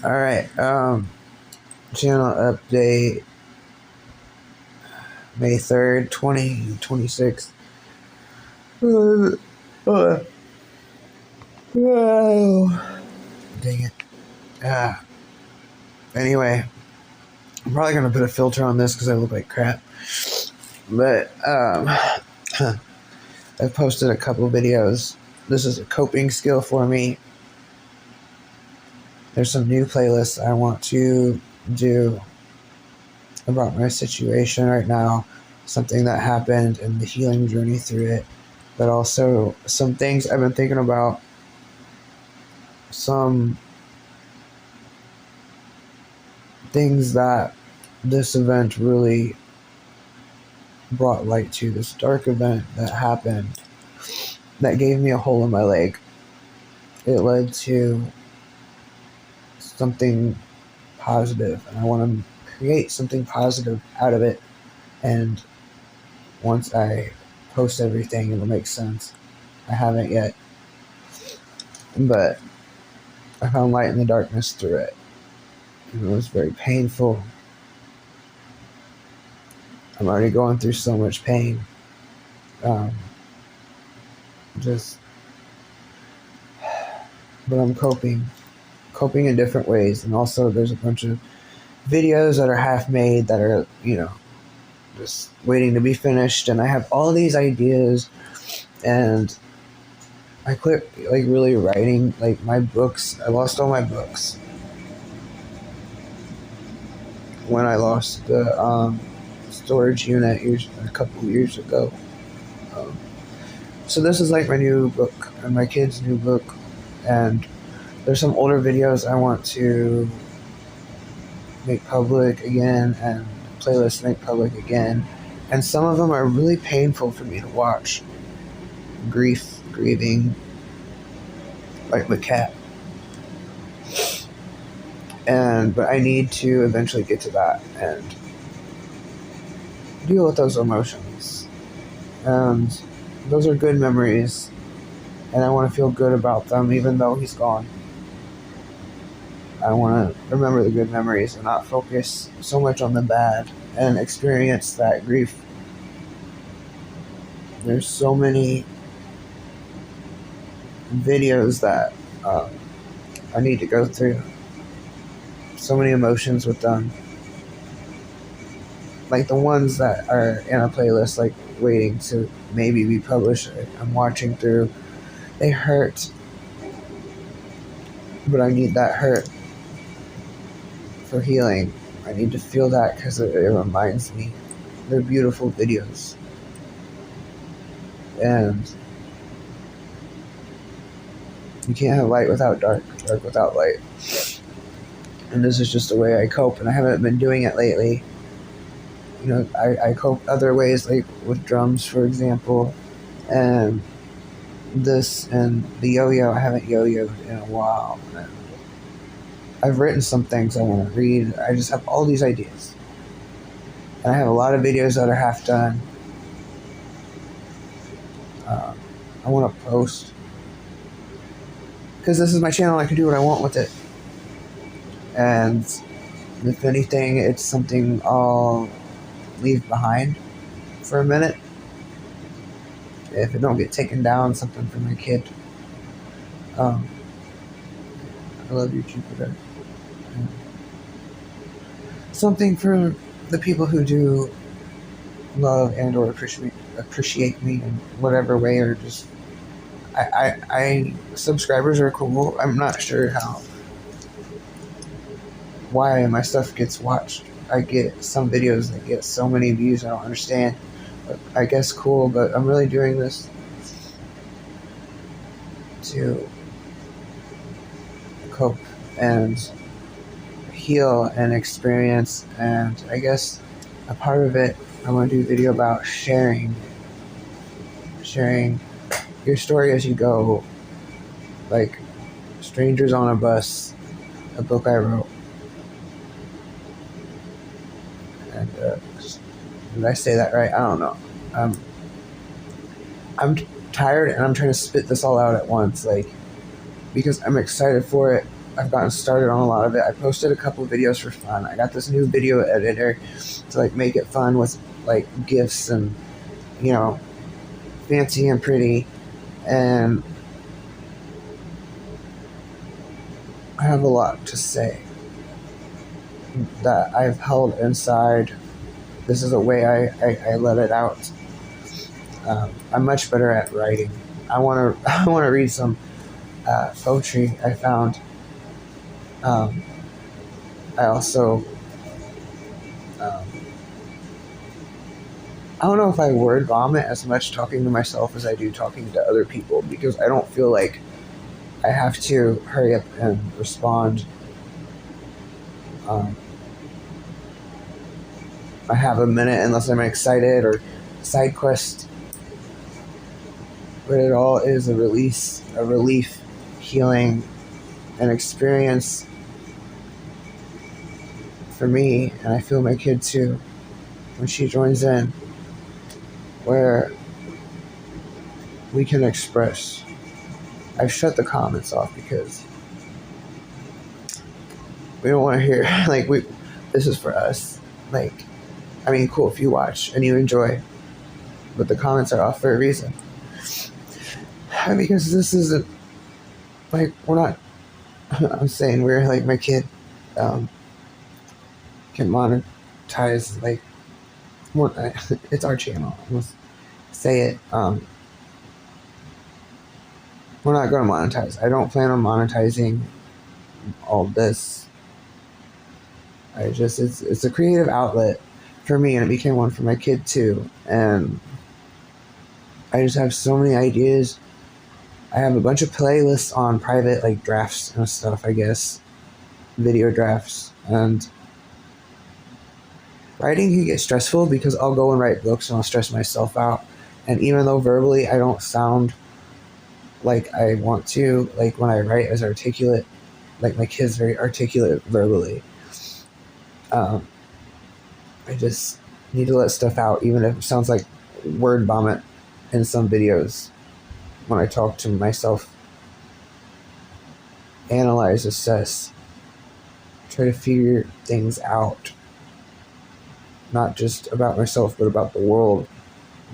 Alright, channel update May 3rd, 2026. Oh, dang it. Anyway, I'm probably gonna put a filter on this because I look like crap. But, I've posted a couple videos. This is a coping skill for me. There's some new playlists I want to do about my situation right now, something that happened and the healing journey through it, but also some things I've been thinking about, some things that this event really brought light to, this dark event that happened that gave me a hole in my leg. It led to something positive, and I want to create something positive out of it. And once I post everything, it'll make sense. I haven't yet, but I found light in the darkness through it. And it was very painful. I'm already going through so much pain. But I'm coping in different ways. And also there's a bunch of videos that are half made that are, just waiting to be finished. And I have all these ideas, and I quit really writing my books. I lost all my books when I lost the storage unit a couple years ago. So this is my new book and my kid's new book, and there's some older videos I want to make public again, and playlists make public again, and some of them are really painful for me to watch. Grieving, like the cat. But I need to eventually get to that and deal with those emotions. And those are good memories, and I want to feel good about them even though he's gone. I want to remember the good memories and not focus so much on the bad and experience that grief. There's so many videos that I need to go through. So many emotions with them. The ones that are in a playlist, waiting to maybe be published, I'm watching through. They hurt. But I need that hurt for healing. I need to feel that because it reminds me. They're beautiful videos. And you can't have light without dark, dark without light. And this is just a way I cope, and I haven't been doing it lately. I cope other ways, with drums, for example, and this and the yo-yo. I haven't yo-yoed in a while. And I've written some things I want to read. I just have all these ideas. And I have a lot of videos that are half done. I want to post, because this is my channel. I can do what I want with it. And if anything, it's something I'll leave behind for a minute. If it don't get taken down, something for my kid. I love you, Jupiter. Something for the people who do love and or appreciate me in whatever way, or just I subscribers are cool. I'm not sure why my stuff gets watched. I get some videos that get so many views, I don't understand. But I guess cool, but I'm really doing this to cope and heal and experience. And I guess a part of it, I want to do a video about sharing your story as you go, like Strangers on a Bus, a book I wrote. And did I say that right? I don't know. I'm tired, and I'm trying to spit this all out at once, because I'm excited for it, I've gotten started on a lot of it. I posted a couple videos for fun. I got this new video editor to like make it fun with like GIFs and, you know, fancy and pretty. And I have a lot to say that I've held inside. This is a way I let it out. I'm much better at writing. I want to I want to read some poetry I found. I also um, I don't know if I word vomit as much talking to myself as I do talking to other people, because I don't feel like I have to hurry up and respond. Um, I have a minute unless I'm excited or side quest, but it all is a release, a relief, healing, an experience for me, and I feel my kid too when she joins in, where we can express. I've shut the comments off because we don't want to hear like we. This is for us. Like, I mean, cool if you watch and you enjoy, but the comments are off for a reason. Because this isn't like we're not. I'm saying we're like my kid um, can monetize like more. It's our channel. Let's say it. We're not going to monetize. I don't plan on monetizing all this. It's a creative outlet for me, and it became one for my kid too. And I just have so many ideas. I have a bunch of playlists on private like drafts and stuff, I guess, video drafts. And writing can get stressful because I'll go and write books and I'll stress myself out. And even though verbally I don't sound like I want to, like when I write as articulate, like my kid's very articulate verbally. I just need to let stuff out, even if it sounds like word vomit in some videos when I talk to myself. Analyze, assess, try to figure things out, not just about myself, but about the world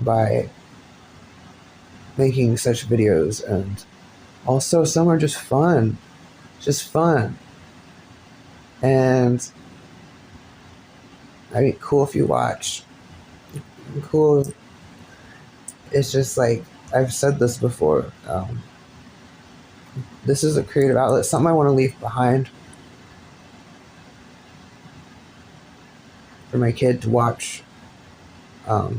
by making such videos. And also, some are just fun. Just fun. And I mean, cool if you watch. Cool. It's just like, I've said this before. This is a creative outlet, something I want to leave behind for my kid to watch. Not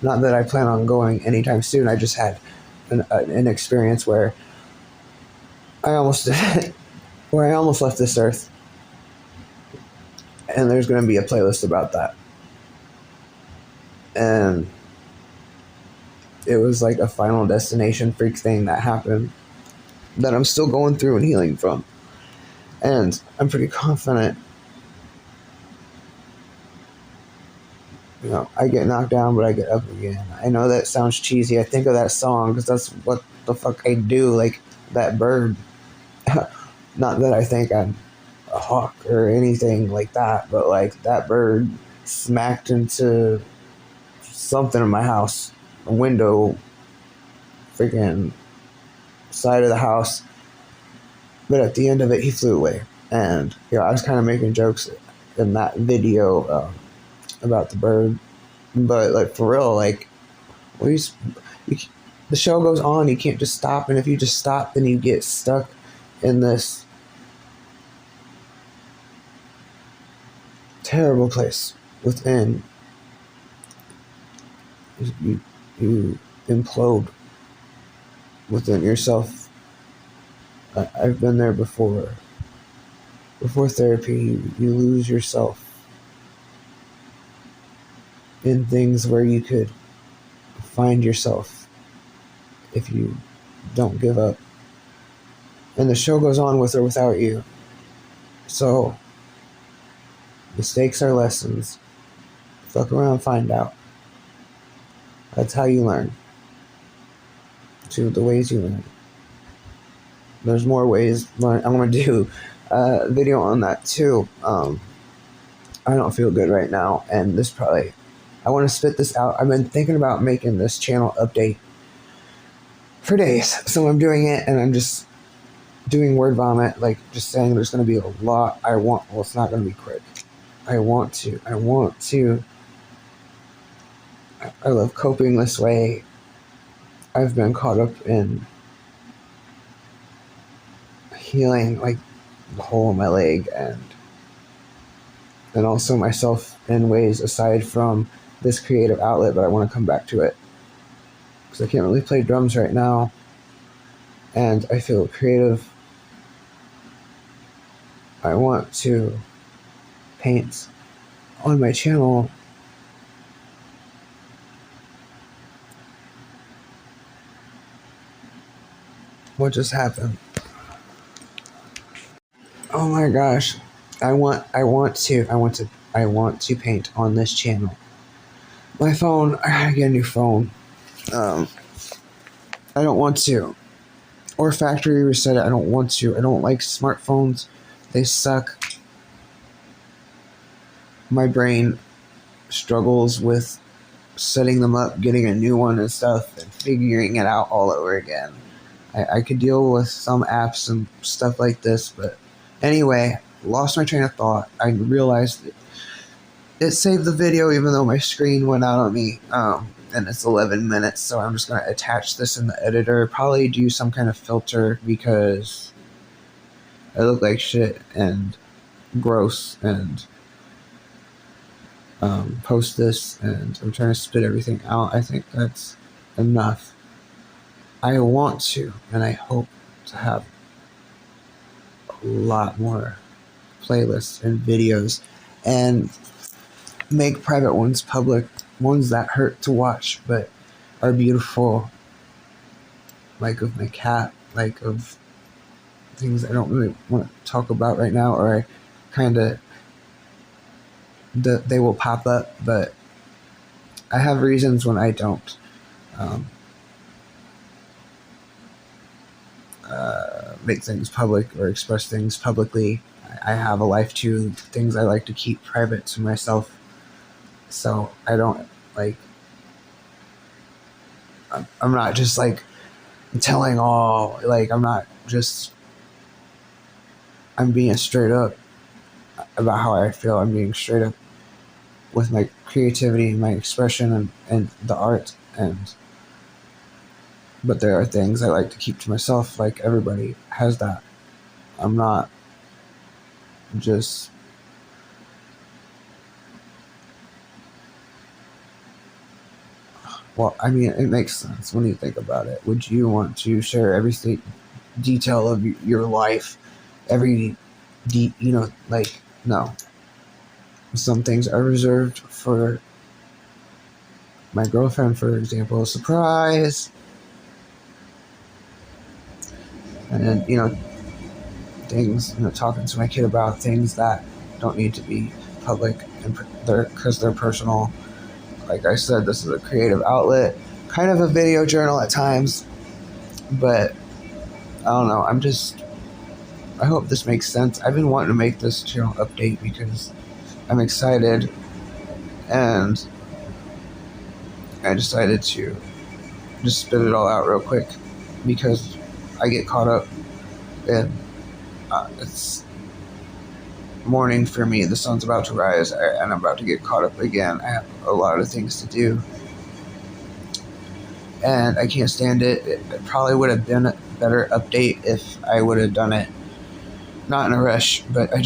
that I plan on going anytime soon. I just had an experience where I almost where I almost left this earth, and there's going to be a playlist about that. And it was like a final destination freak thing that happened that I'm still going through and healing from. And I'm pretty confident, you know, I get knocked down, but I get up again. I know that sounds cheesy. I think of that song because that's what the fuck I do, like that bird. Not that I think I'm a hawk or anything like that, but like that bird smacked into something in my house, a window, freaking side of the house. But at the end of it, he flew away. And, you know, I was kind of making jokes in that video about the bird. But, like, for real, like, the show goes on. You can't just stop. And if you just stop, then you get stuck in this terrible place within. You implode within yourself. I've been there before. Before therapy, you lose yourself in things where you could find yourself if you don't give up. And the show goes on with or without you. So, mistakes are lessons. Fuck around, find out. That's how you learn. To the ways you learn. there's more ways. I'm going to do a video on that too. I don't feel good right now, and I want to spit this out. I've been thinking about making this channel update for days, so I'm doing it, and I'm just doing word vomit, like just saying there's going to be a lot. Well, it's not going to be quick. I want to. I love coping this way. I've been caught up in healing, like the hole in my leg, and also myself in ways aside from this creative outlet, but I want to come back to it because I can't really play drums right now, and I feel creative. I want to paint on my channel. What just happened? Oh my gosh. I want to paint on this channel. My phone, I gotta get a new phone. I don't want to. Or factory reset it, I don't want to. I don't like smartphones. They suck. My brain struggles with setting them up, getting a new one and stuff, and figuring it out all over again. I could deal with some apps and stuff like this, but anyway, lost my train of thought. I realized it saved the video even though my screen went out on me, and it's 11 minutes, so I'm just going to attach this in the editor, probably do some kind of filter because I look like shit and gross, and post this, and I'm trying to spit everything out. I think that's enough. I want to, and I hope to have a lot more playlists and videos, and make private ones public, ones that hurt to watch but are beautiful, like of my cat, like of things I don't really want to talk about right now, or I kind of, they will pop up, but I have reasons when I don't. Make things public or express things publicly. I have a life too, things I like to keep private to myself, so I don't like, I'm not just like telling all, like I'm not just, I'm being straight up about how I feel. I'm being straight up with my creativity and my expression and the art, but there are things I like to keep to myself, like everybody has that. I'm not just, well, I mean, it makes sense when you think about it. Would you want to share every detail of your life, every like, no. Some things are reserved for my girlfriend, for example, a surprise, and then things, talking to my kid about things that don't need to be public, and because they're personal. Like I said, this is a creative outlet, kind of a video journal at times, but I don't know. I hope this makes sense. I've been wanting to make this channel update because I'm excited, and I decided to just spit it all out real quick because I get caught up in, it's morning for me. The sun's about to rise, and I'm about to get caught up again. I have a lot of things to do, and I can't stand it. It probably would have been a better update if I would have done it not in a rush, but I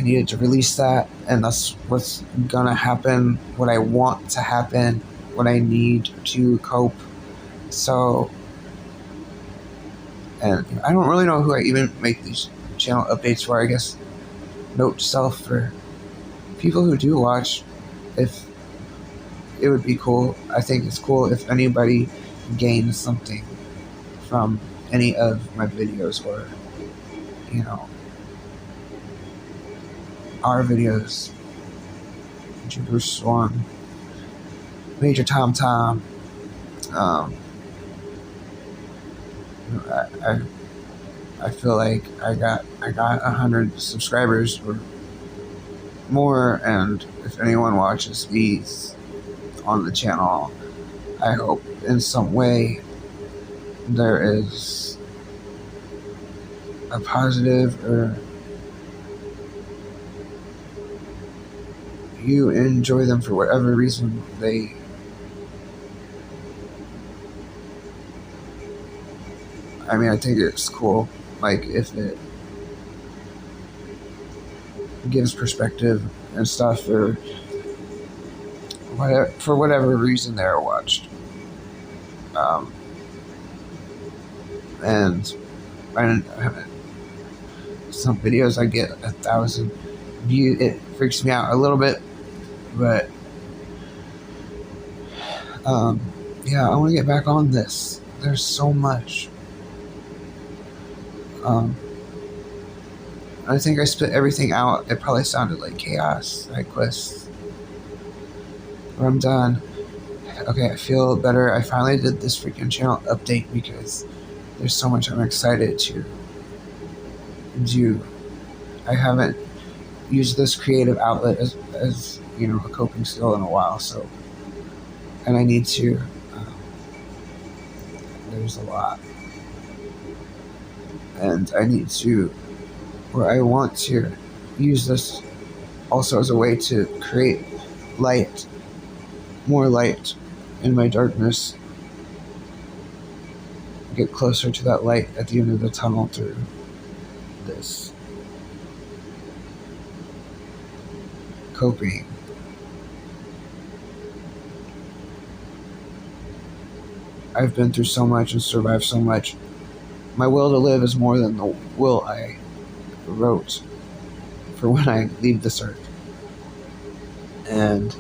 needed to release that, and that's what's gonna happen, what I want to happen, what I need to cope. So, and I don't really know who I even make these channel updates for. I guess note to self, for people who do watch, if it would be cool. I think it's cool if anybody gains something from any of my videos, or our videos. Jupiter Swarm, Major Tom Tom. I feel like I got 100 subscribers or more, and if anyone watches these on the channel, I hope in some way there is a positive, or you enjoy them for whatever reason I think it's cool. Like, if it gives perspective and stuff, or whatever, for whatever reason they're watched. Um, and I some videos I get 1,000 views. It freaks me out a little bit, but yeah, I want to get back on this. There's so much. I think I spit everything out. It probably sounded like chaos, like quests. But I'm done. Okay, I feel better. I finally did this freaking channel update because there's so much I'm excited to do. I haven't used this creative outlet as a coping skill in a while, so, and I need to. There's a lot, and I want to use this also as a way to create light, more light in my darkness, get closer to that light at the end of the tunnel through this coping. I've been through so much and survived so much. My will to live is more than the will I wrote for when I leave this earth. And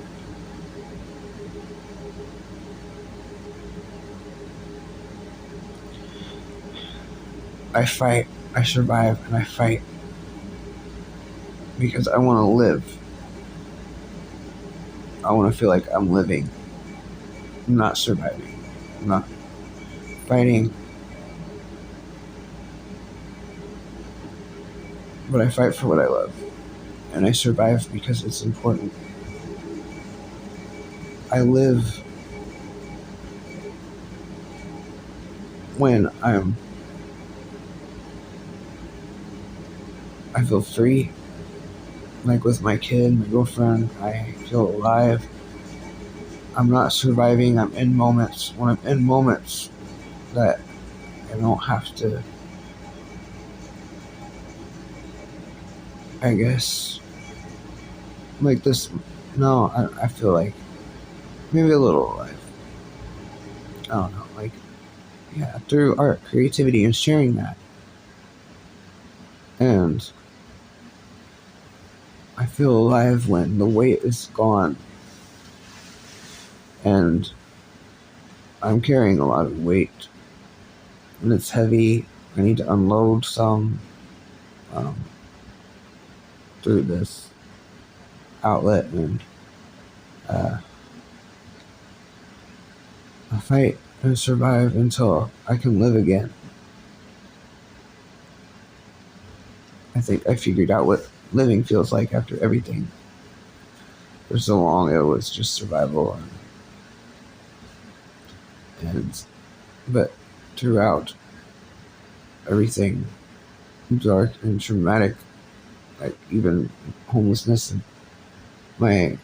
I fight, I survive, and I fight because I want to live. I want to feel like I'm living. I'm not surviving. I'm not fighting. But I fight for what I love. And I survive because it's important. I live when I feel free. Like with my kid, my girlfriend, I feel alive. I'm not surviving, I'm in moments. When I'm in moments that I don't have to, I guess, like this, no, I feel like maybe a little alive. I don't know, like, yeah, through art, creativity, and sharing that. And I feel alive when the weight is gone. And I'm carrying a lot of weight. And it's heavy. I need to unload some through this outlet. And I fight and survive until I can live again. I think I figured out what living feels like after everything. For so long it was just survival, but throughout everything dark and traumatic, like even homelessness and my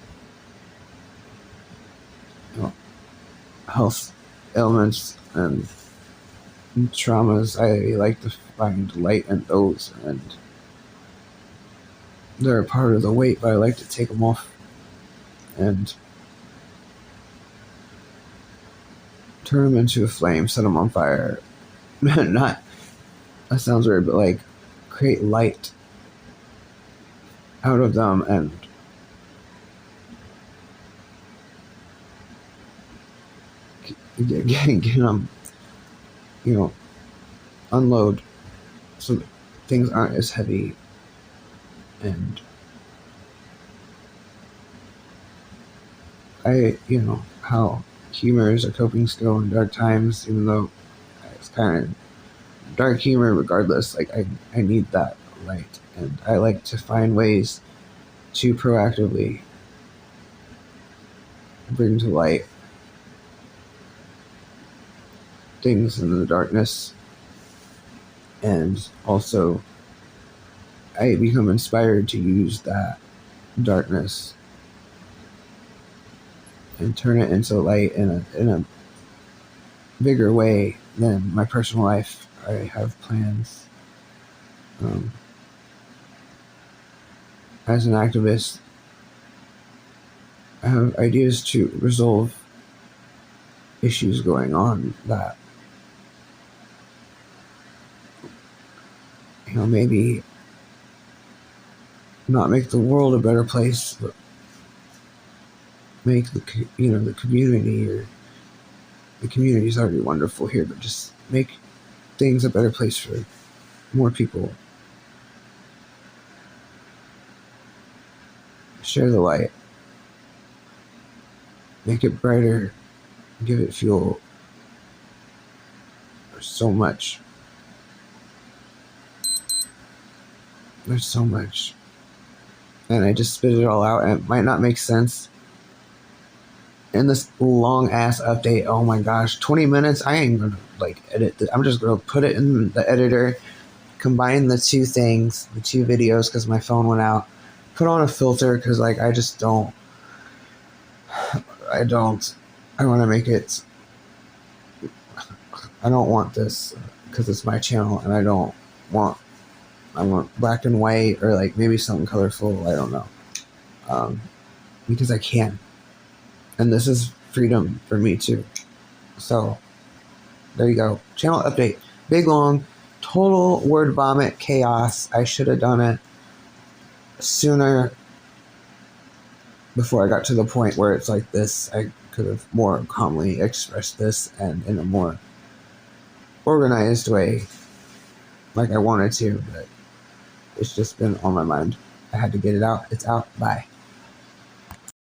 health ailments and traumas, I like to find light in those, and they're a part of the weight, but I like to take them off and turn them into a flame, set them on fire. Not, that sounds weird, but like create light out of them and get them, unload so things aren't as heavy. And how humor is a coping skill in dark times, even though it's kind of dark humor regardless. Like I need that light, and I like to find ways to proactively bring to light things in the darkness. And also I become inspired to use that darkness and turn it into light in a bigger way than my personal life. I have plans. As an activist, I have ideas to resolve issues going on that, maybe not make the world a better place, but make the community, or the community is already wonderful here, but just make things a better place for more people. Share the light, make it brighter, give it fuel. There's so much. There's so much. And I just spit it all out, and it might not make sense in this long ass update. Oh my gosh, 20 minutes. I ain't gonna edit this. I'm just gonna put it in the editor, combine the two things, the two videos, because my phone went out, put on a filter, because I want to make it. I don't want this because it's my channel, and I want black and white, or maybe something colorful. I don't know, because I can, and this is freedom for me too. So there you go. Channel update. Big long, total word vomit chaos. I should have done it sooner, before I got to the point where it's like this. I could have more calmly expressed this, and in a more organized way, like I wanted to, but it's just been on my mind. I had to get it out. It's out. Bye.